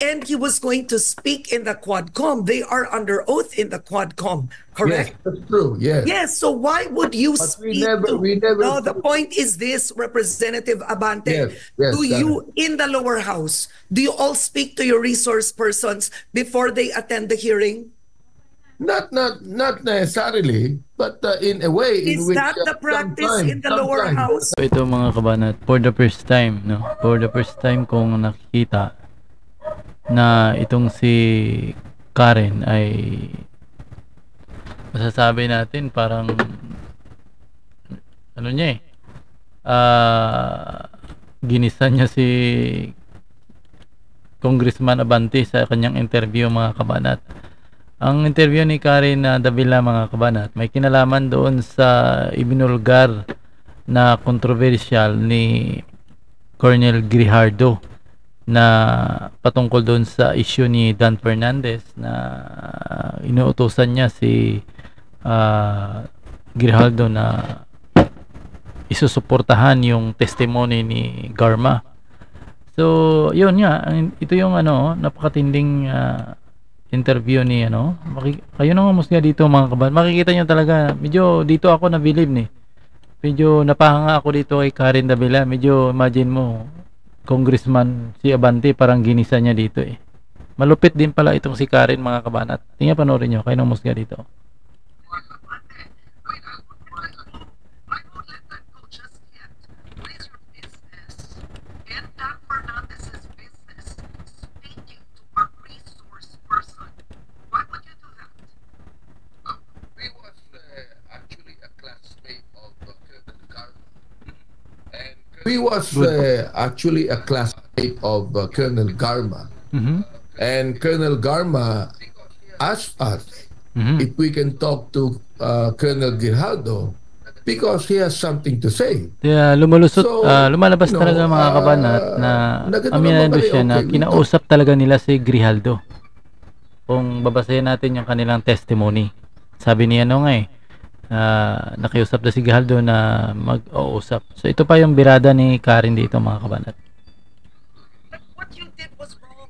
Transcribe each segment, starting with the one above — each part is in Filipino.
and he was going to speak in the Quadcom. They are under oath in the Quadcom, Yes, correct? that's true. Yes. Yes, so why would you But we speak never, to... we never. No, the point is this, Representative Abante. Yes, yes, Do you, in the lower house, do you all speak to your resource persons before they attend the hearing? Not necessarily, but in a way in Is which that the practice in the lower house? So ito mga kabanat, for the first time, no? For the first time kong nakikita na itong si Karen ay masasabi natin parang ano niya ginisa niya si Congressman Abante sa kanyang interview mga kabanat. Ang interview ni Karen Davila mga kabanat may kinalaman doon sa ibinulgar na kontrobersyal ni Colonel Grijaldo na patungkol doon sa issue ni Dan Fernandez na inuutosan niya si Grijaldo na isusuportahan yung testimony ni Garma. So, yun nga, ito yung napakatinding interview ni kayo nang humusga dito mga kaban. Makikita niyo talaga, medyo dito ako nabilib ni. Medyo napahanga ako dito kay Karen Davila. Medyo imagine mo, Congressman si Abante parang ginisa niya dito eh. Malupit din pala itong si Karen mga kabanat. Tingnan panoorin niyo, kayo nang humusga dito. We was actually a classmate of Colonel Garma, and Colonel Garma asked us if we can talk to Colonel Grijaldo because he has something to say. Kaya lumalabas talaga mga kabanat na aminado siya na kinausap talaga nila si Grijaldo. Kung babasahin natin yung kanilang testimony, sabi niya nakiusap na si Grijaldo na mag-uusap. So ito pa yung birada ni Karen dito mga kabanat. What you did was wrong.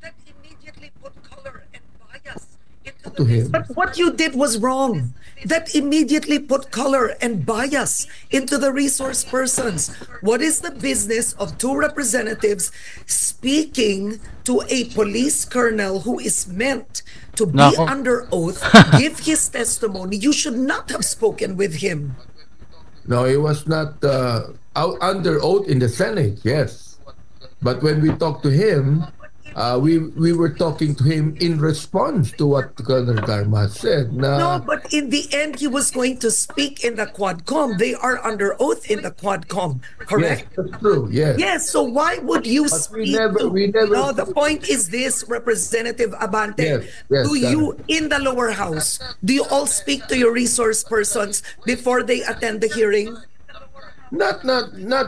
That immediately put color and bias into To him. But what you did was wrong. That immediately put color and bias into the resource persons. What is the business of two representatives speaking to a police colonel who is meant to be Nako. under oath, give his testimony? You should not have spoken with him. No, he was not out under oath in the Senate. Yes, but when we talked to him, we were talking to him in response to what Colonel Garma said. No, but in the end, he was going to speak in the Quadcom. They are under oath in the Quadcom, Yes, correct? that's true. Yes. Yes, so why would you But we speak never- to... we never- No, the point is this, Representative Abante. Yes, yes, Do you, in the lower house, do you all speak to your resource persons before they attend the hearing? Not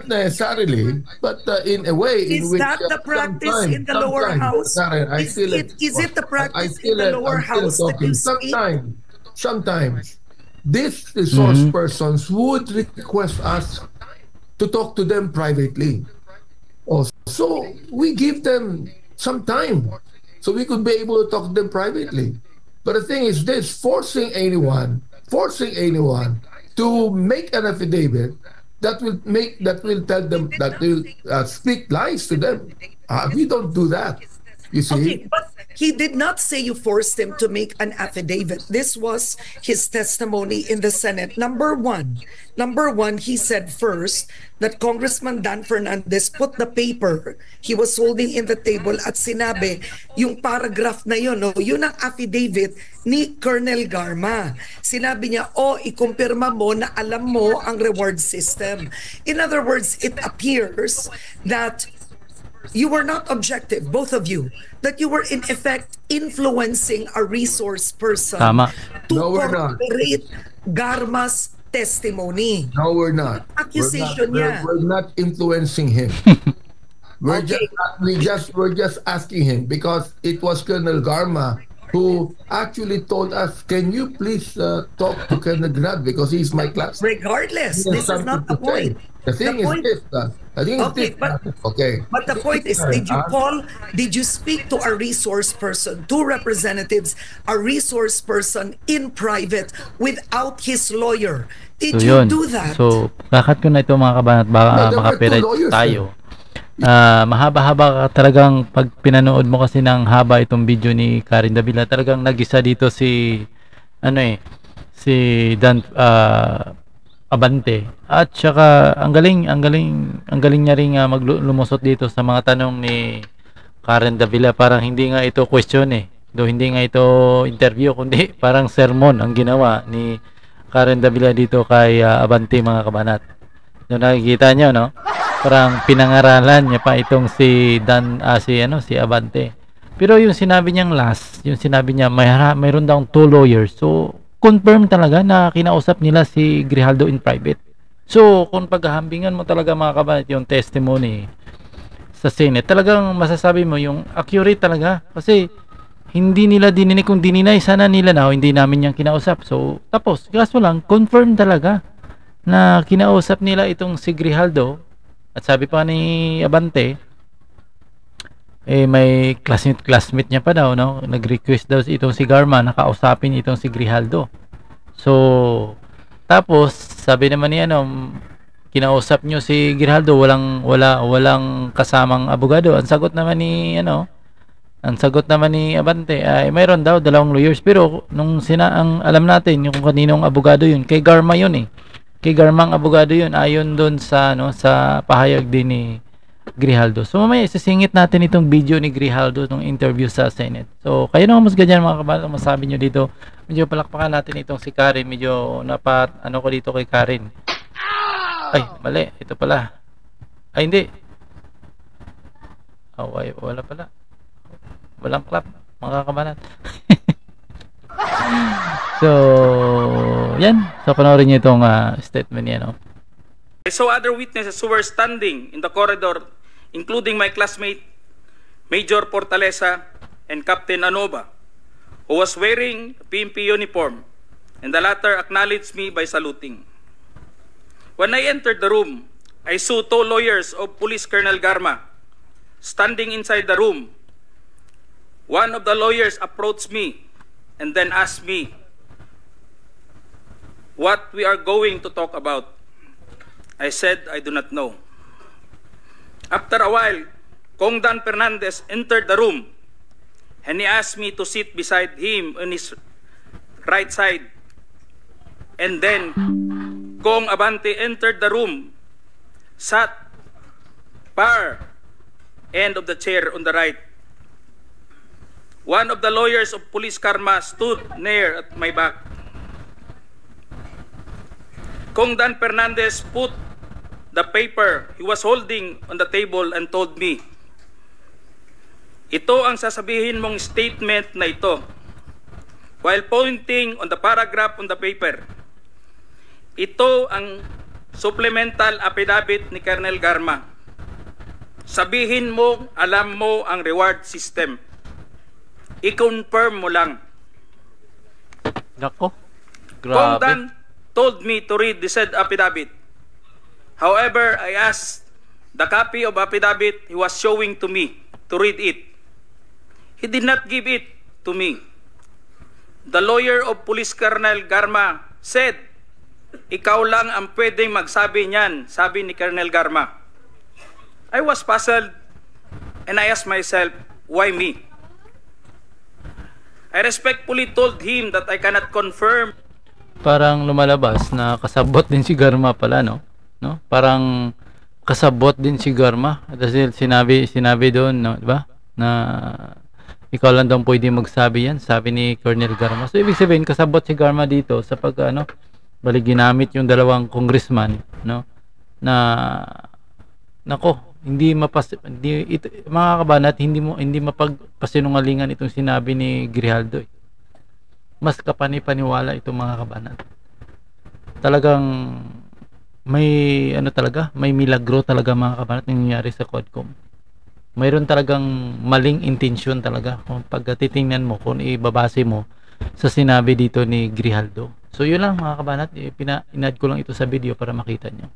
necessarily, but in a way in Is which that the practice in the lower house? Karen, Is it the practice in the lower house that you speak? Sometimes these resource persons would request us to talk to them privately. So we give them some time so we could be able to talk to them privately. But the thing is this, forcing anyone to make an affidavit that will tell them, that will speak lies to them. We don't do that. You see? Okay, but he did not say you forced him to make an affidavit. This was his testimony in the Senate. Number one, he said first that Congressman Dan Fernandez put the paper he was holding in the table at sinabi, yung paragraph na yun, no, yun ang affidavit ni Colonel Garma. Sinabi niya, ikumpirma mo na alam mo ang reward system. In other words, it appears that you were not objective, both of you, that you were in effect influencing a resource person Tama. to No, we're not. corroborate Garma's testimony. No, we're not. Accusation we're niya. we're not influencing him. We're Okay. we're just asking him because it was Colonel Garma who actually told us, "Can you please talk to Colonel Grad because he's my classmate." Regardless, He has this is not something the to say. point. The thing is point- this. I think Okay, this. but- Okay. But the point is, did you speak to a resource person, two representatives, a resource person in private without his lawyer? Did So you yun. do that? So, kakat ko na ito mga kabanat, baka No, there were makapirate two lawyers tayo. Mahaba-haba talagang pag pinanood mo kasi ng haba itong video ni Karen Davila, talagang nag-isa dito si si Dan Abante. At saka ang galing niya ring lumusot dito sa mga tanong ni Karen Davila. Parang hindi nga ito question hindi nga ito interview, kundi parang sermon ang ginawa ni Karen Davila dito kay Abante, mga kabanat. So nakikita nyo, no? Parang pinangaralan niya pa itong si si Abante. Pero yung sinabi niyang yung sinabi niya mayroon daw 2 lawyers. So confirm talaga na kinausap nila si Grijaldo in private. So kung paghahambingan mo talaga, mga kabanat, yung testimony sa Senate, talagang masasabi mo yung accurate talaga, kasi hindi nila dininig. Kung dininay sana nila na hindi namin yung kinausap. So tapos kaso lang confirm talaga na kinausap nila itong si Grijaldo. At sabi pa ni Abante, may classmate niya pa daw, no? Nag-request daw itong si Garma na kausapin itong si Grijaldo. So tapos sabi naman ni kinausap nyo si Grijaldo, walang kasamang abogado. Ang sagot naman ni Abante ay mayroon daw 2 lawyers. Pero nung ang alam natin yung kung kaninong abogado yun, kay Garma yun kay Garmang abogado yun, ayon doon sa sa pahayag din ni Grijaldo. So mamaya isisingit natin itong video ni Grijaldo nung interview sa Senate. So kayo na humusga dyan, mga kabataan, masabi nyo dito. Medyo palakpakan natin itong si Karen. Medyo ko dito kay Karen. Ay, mali, ito pala. Ay, hindi. Wala pala. Walang clap, mga kabataan. So yan. So panoorin niyo itong statement niya, no? I saw other witnesses who were standing in the corridor, including my classmate, Major Portalesa, and Captain Anoba, who was wearing a PNP uniform, and the latter acknowledged me by saluting. When I entered the room, I saw 2 lawyers of Police Colonel Garma standing inside the room. One of the lawyers approached me and then asked me what we are going to talk about. I said I do not know. After a while, Kong Dan Fernandez entered the room and he asked me to sit beside him on his right side. And then Kong Abante entered the room, sat far end of the chair on the right. One of the lawyers of Police Karma stood near at my back. Kong Dan Fernandez put the paper he was holding on the table and told me, "Ito ang sasabihin mong statement na ito," while pointing on the paragraph on the paper. "Ito ang supplemental affidavit ni Colonel Garma. Sabihin mo, alam mo ang reward system. I-confirm mo lang." Nako, Kong grabe. Dan told me to read the said affidavit. However, I asked the copy of affidavit he was showing to me to read it. He did not give it to me. The lawyer of Police Colonel Garma said, "Ikaw lang ang pwedeng magsabi niyan," sabi ni Colonel Garma. I was puzzled and I asked myself, why me? I respectfully told him that I cannot confirm. Parang lumalabas na kasabot din si Garma pala, no? Parang kasabot din si Garma. Dahil sinabi doon, no, 'di ba? Na ikaw lang daw pwede magsabi yan, sabi ni Colonel Garma. So ibig sabihin kasabot si Garma dito sa bali ginamit yung 2 congressman, no? Na nako, mga kabanat, hindi mapagpasinungalingan itong sinabi ni Grijaldo. Mas kapani-paniwala itong mga kabanat. Talagang may may milagro talaga, mga kabanat, nangyayari sa Quadcom. Mayroon talagang maling intensyon talaga kung pagtitingnan mo, kung ibabase mo sa sinabi dito ni Grijaldo. So yun lang, mga kabanat, inad ko lang ito sa video para makita nyo.